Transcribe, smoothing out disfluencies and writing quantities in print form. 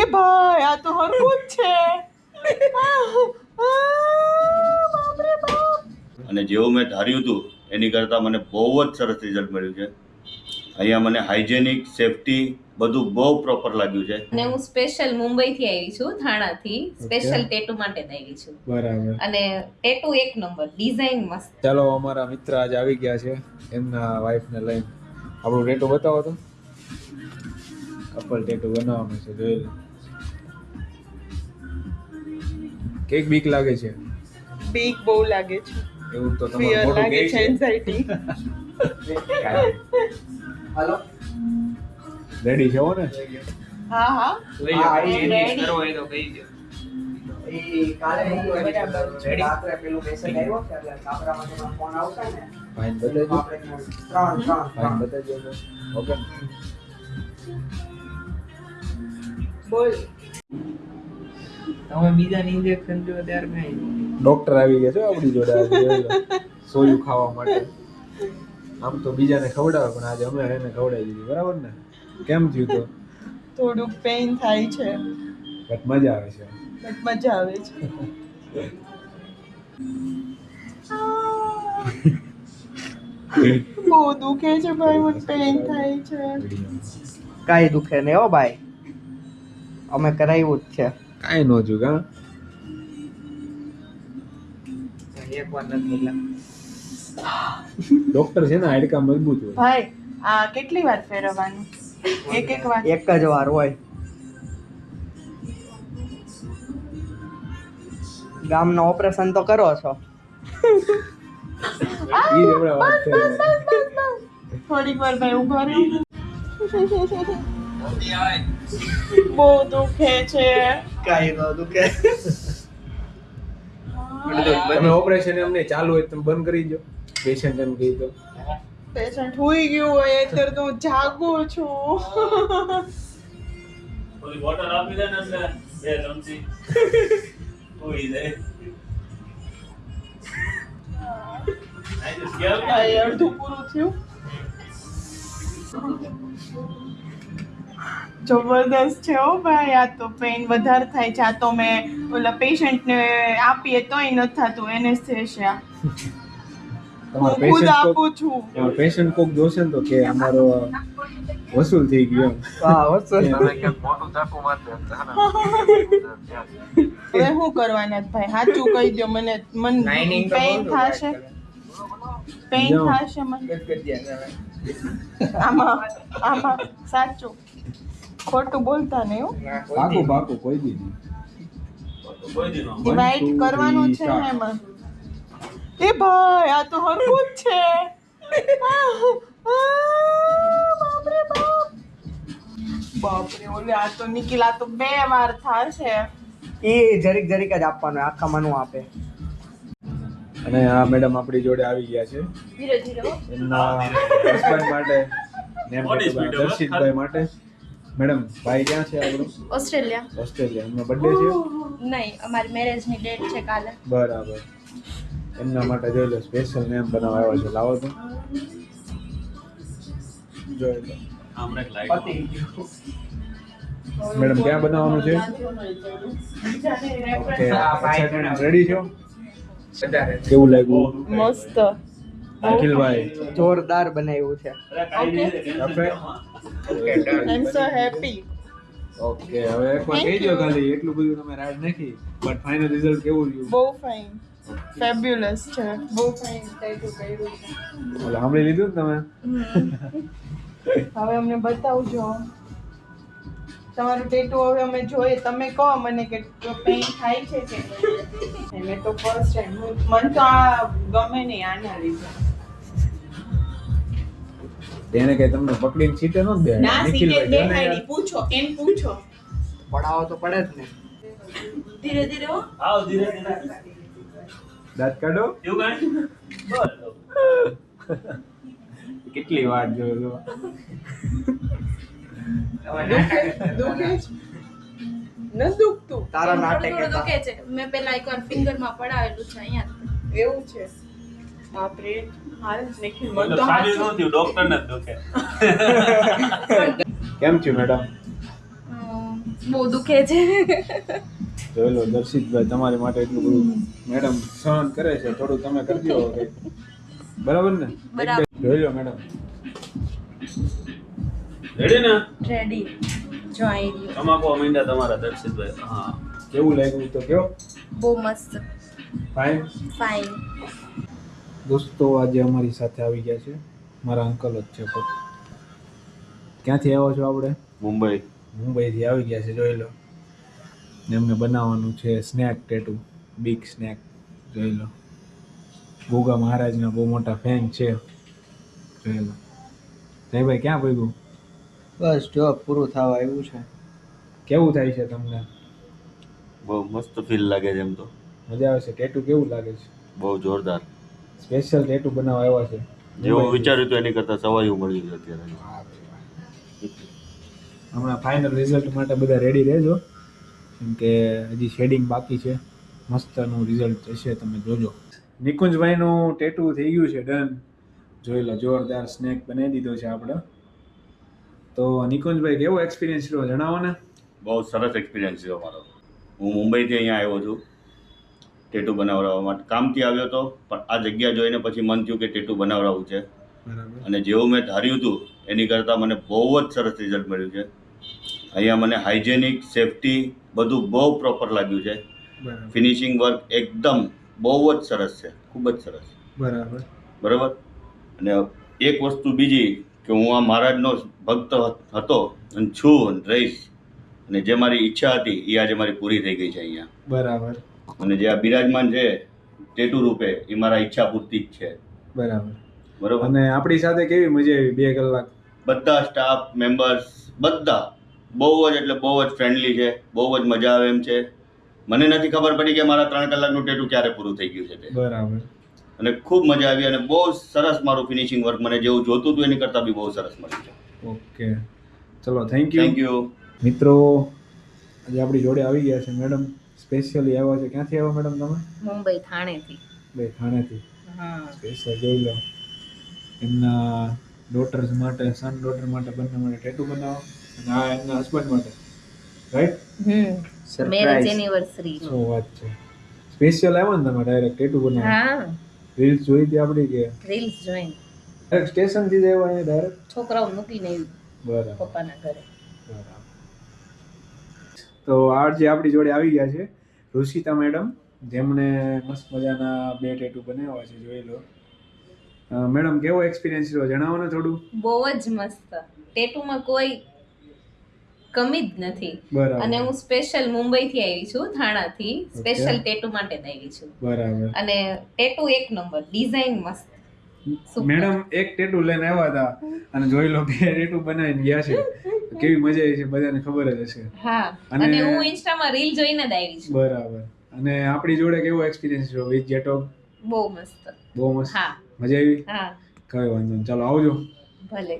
એ ભાઈ આ તો હરકું જ છે. બાપરે બાપ. અને જેવું મેં ધાર્યું હતું એની કરતાં મને બહુ જ સરસ રિઝલ્ટ મળ્યું છે. અહીંયા મને હાઇજેનિક સેફટી બધું બહુ પ્રોપર લાગ્યું છે. અને હું સ્પેશિયલ મુંબઈથી આવી છું, થાણાથી. સ્પેશિયલ ટેટુ માટે જ આવી છું. બરાબર. અને ટેટુ એક નંબર, ડિઝાઇન મસ્ત. ચાલો અમારા મિત્ર આજે આવી ગયા છે એમના વાઈફને લઈને. આપણું ટેટુ બતાવો તો. કપલ ટેટુ બનાવવાનું છે, જોઈ લો. કેક બીક લાગે છે? બીક બહુ લાગે છે. એવું તો ફિયર તમારું મોટું લાગે કેક છે, છે. એન્ઝાઇટી. હાલો રેડી છે હો ને? હા હા એ કાલે રાત્રે પેલું મેસેજ આવ્યો કે એટલે કાપરામાંથી ફોન આવશે ને ફાઇન બતાવજો. આપણે ત્રણ ફાઇન બતાવજો. ઓકે. બોલ. તમે બીજાની ઇન્જેક્શન જો ત્યાર કઈ ડોક્ટર આવી ગયા છે આપણી જોડે આજે, જોઈ લો. સોયું ખાવા માટે. આમ તો બીજાને ખવડાવે પણ આજે અમે એને ખવડાવી દીધી. બરાબર ને? કેમ થયું તો? થોડુંક પેઇન થાય છે, બટ મજા આવે છે. બટ મજા આવે છે. બહુ દુખે છે ભાઈ, મને પેઇન થાય છે. કાઈ દુખે નહીં હો ભાઈ, અમે કરાવ્યું જ છે. કાંઈ નો જોગ. હા, એક વાર નથી એટલે ડોક્ટર છે ને, હાડકા મજબૂત હોય. ભાઈ આ કેટલી વાર ફેરવવાનું? એક એક વાર. એક જ વાર હોય. ગામનો ઓપરેશન તો કરો છો. ઈ જ હમણાં વાત છે. થોડીક વાર ભાઈ ઉભા રહ્યો. બહુ દુખે છે. કાઈ ન દુખે. તમે ઓપરેશન એમ નહીં ચાલુ હોય તમે બંધ કરી દો. પેશન્ટ એમ કહી દો. પેશન્ટ હુઈ ગયું હોય અત્યારે તો હું જાગું છું. થોડી બોટલ આપી દે ને એટલે બે ચમચી હોઈ જાય. ભાઈ અડધું પૂરું થયું. જબરદસ્ત છે હો ભાઈ, આ તો પેઇન વધારે થાય છે. આ તો મેં ઓલા પેશન્ટને આપીએ તોય નથી થતું એનેસ્થેસિયા. તમારો હું ખુદ પેશન્ટ આપું છું. તમારો પેશન્ટ કોક જોશે ને તો કે અમારો વસૂલ થઈ ગયો એમ. હા વસ્તુ હવે શું કરવાના છે ભાઈ, સાચું કહી દો મને. લાઇનિંગ તો પેઇન બહુ થશે, પેઇન થશે મને આમાં. આમાં સાચું ખોટું બોલતા નહીં હો. પાકું પાકું કોઈ દી નહીં. ડિવાઈડ કરવાનું છે ને એમાં. એ ભાઈ આ તો હરકું જ છે. બાપરે બાપ. બાપરે ઓલે આ તો નિકિલ, આ તો 2 વાર થશે. એ જરીક જરીક જ આપવાનું, આખામાં નું આપે. અને આ મેડમ આપણી જોડે આવી ગયા છે ધીરે ધીરે હો. એમના હસબન્ડ માટે નેમ દર્શિતભાઈ માટે. મેડમ ભાઈ ક્યાં છે આપણું? ઓસ્ટ્રેલિયા. ઓસ્ટ્રેલિયા. એમનો બર્થડે છે? નહીં, અમારી મેરેજની ડેટ છે કાલે. બરાબર. એમના માટે જોઈ લો સ્પેશિયલ નેમ બનાવવા આવ્યા છે. લાવો તો જોઈ લો. મેડમ ક્યાં બનાવવાનું છે? ઓકે, રેડી છો? કેવું લાગ્યું મસ્ત. અખિલભાઈ? જોરદાર બનાવ્યું છે. આઈ સો હેપી. ઓકે, હવે એકવાર કહી દો ખાલી, એટલું બધું તમે રાડ નાખી, બટ ફાઇનલ રિઝલ્ટ કેવું રહ્યું? બહુ ફાઇન, ફેબ્યુલસ છે. બહુ ફાઇન ટેટુ કર્યું છે. ઓલા સાંભળી લીધું ને તમે? હવે અમને બતાવજો તમારું ટેટુ. હવે અમે જોઈએ, તમે કહો મને કે પેઇન થાય છે કે નહીં. મેં તો ફર્સ્ટ ટાઈમ, મને તો આ ગમે નહીં આના લીધે. તેને કઈ તમને પકડીને સીટે ન દે? ના સીટે બેહાડી, પૂછો એમ પૂછો. પડાવો તો પડે જ ને. ધીરે ધીરે હો. આવ ધીરે ધીરે દાંત કાઢો. એવું કાંઈ બસ કેટલી વાર જોયો દુખે છે? ન દુખતું? તારા નાટક થોડું દુખે છે. મેં પહેલા એકવાર ફિંગરમાં પડાવેલું છે અહીંયા. એવું છે? બાપરે. હાલ નિખિલ મન તો તો સારી હાચું. નહોતી, ડોક્ટર ને જ દુખે. કેમ છે મેડમ? બહુ દુખે છે. જોઈ લો દર્શિતભાઈ તમારી માટે એટલું બધું મેડમ સહન કરે છે, થોડું તમે કરી દો કંઈક. બરાબર ને? બરાબર. જોઈ લો મેડમ. રેડી ને? રેડી. જો આઈ રહ્યો. તમાકુ મીંડા તમારા દર્શિતભાઈ. હા, કેવું લાગ્યું તો કયો? બહુ મસ્ત. ફાઇન. ફાઇન. દોસ્તો આજે અમારી સાથે આવી ગયા છે મારા અંકલ જ છે. પણ ક્યાંથી આવ્યો છો આપણે? મુંબઈ. મુંબઈથી આવી ગયા છે. જોઈ લો એમને બનાવવાનું છે સ્નેક ટેટુ, બિગ સ્નેક. જોઈ લો ગોગા મહારાજના બહુ મોટા ફેન છે. જોઈ લો જયભાઈ ક્યાં પગ્યું? બસ જો પૂરું થવા આવ્યું છે. કેવું થાય છે તમને? બહુ મસ્ત ફીલ લાગે છે. એમ તો મજા આવે છે? ટેટુ કેવું લાગે છે? બહુ જોરદાર. સ્પેશિયલ ટેટુ બનાવવા આવ્યા છે? જેવું વિચાર્યું હતું એની કરતાં સવાયું મળ્યું છે અત્યારે. હમણાં ફાઇનલ રિઝલ્ટ માટે બધા રેડી રહેજો, કેમ કે હજી શેડિંગ બાકી છે. મસ્તનું રિઝલ્ટ હશે, તમે જોજો. નિકુંજભાઈનું ટેટુ થઈ ગયું છે ડન. જોઈ લો જોરદાર સ્નેક બનાવી દીધો છે આપણે. તો નિકુંજભાઈ કેવો એક્સપિરિયન્સ રહ્યો જણાવો ને. બહુ સરસ એક્સપિરિયન્સ છે મારો. હું મુંબઈથી અહીંયા આવ્યો છું ટેટુ બનાવડાવવા માટે. કામથી આવ્યો હતો, પણ આ જગ્યા જોઈને પછી મન થયું કે ટેટુ બનાવડાવવું છે. બરાબર. અને જેવું મેં ધાર્યું હતું એની કરતાં મને બહુ જ સરસ રિઝલ્ટ મળ્યું છે. અહીંયા મને હાઇજેનિક, સેફટી બધું બહુ પ્રોપર લાગ્યું છે. બરાબર. ફિનિશિંગ વર્ક એકદમ બહુ જ સરસ છે, ખૂબ જ સરસ. બરાબર. બરાબર. અને એક વસ્તુ બીજી કે હું આ મહારાજનો ભક્ત હતો અને છું અને રહીશ. અને જે મારી ઈચ્છા હતી એ આજે મારી પૂરી થઈ ગઈ છે અહીંયા. બરાબર. અને જે આ બિરાજમાન છે ટેટુ રૂપે એ મારા ઈચ્છા પૂરતી જ છે. બરાબર. બરાબર. અને આપણી સાથે કેવી મજા આવી 2 કલાક? બધા સ્ટાફ મેમ્બર્સ બધા બહુ જ એટલે બહુ જ ફ્રેન્ડલી છે, બહુ જ મજા આવે એમ છે. મને નથી ખબર પડી કે મારા 3 કલાકનું ટેટુ ક્યારે પૂરું થઈ ગયું છે તે. બરાબર. અને ખૂબ મજા આવી અને બહુ સરસ મારું ફિનિશિંગ વર્ક મને જેવું જોતું હતું એની કરતાં બી બહુ સરસ મળ્યું છે. ઓકે ચલો થેન્ક યુ. Thank you. મિત્રો આજે આપણી જોડે આવી ગયા છે મેડમ. સ્પેશિયલી આવ્યા છે. ક્યાંથી આવ્યા મેડમ તમે? મુંબઈ થાણેથી. બે થાણેથી. હા. સ્પેશિયલ જોઈ લો એમના ડોટર્સ માટે, સન ડોટર માટે બંને માટે ટેટુ બનાવો અને આ એમના હસબન્ડ માટે, રાઈટ? Marriage anniversary. શું વાત છે. સ્પેશિયલ આવ્યા ને તમે ડાયરેક્ટ ટેટુ બનાવવા? હા. રીલ્સ જોઈ હતી આપણી કે રીલ્સ જોઈને ડાયરેક્ટ સ્ટેશન થી જ આવ્યા અહીંયા ડાયરેક્ટ? છોકરાઓ મૂકીને આવી બરાબર. પપ્પાના ઘરે. બરાબર. તો આજે આપણી જોડે આવી ગયા છે રુષિતા મેડમ, જેમણે મસ્ત મજાના 2 ટેટુ બનાવ્યા છે. જોઈ લો મેડમ કેવો એક્સપિરિયન્સ રહ્યો જણાવો ને થોડું. બહુ જ મસ્ત. ટેટુમાં કોઈ કમી જ નથી. બરાબર. અને હું સ્પેશિયલ મુંબઈથી આવી છું, થાણાથી. સ્પેશિયલ ટેટુ માટે જ આવી છું. બરાબર. અને ટેટુ એક નંબર, ડિઝાઇન મસ્ત. super. મેડમ એક ટેટુ લઈને આવ્યા હતા અને જોઈ લો 2 ટેટુ બનાવીને ગયા છે. કેવી મજા આવી છે બધાને ખબર જ હશે. હા. અને અને હું ઇન્સ્ટામાં રીલ જોઈને જ આવી છું. બરાબર. અને આપણી જોડે કેવો એક્સપિરિયન્સ રહ્યો વિથ જેટો? બહુ મસ્ત. બહુ મસ્ત. હા. મજા આવી? હા. કઈ વાંધો નહીં, ચાલો આવજો. ભલે.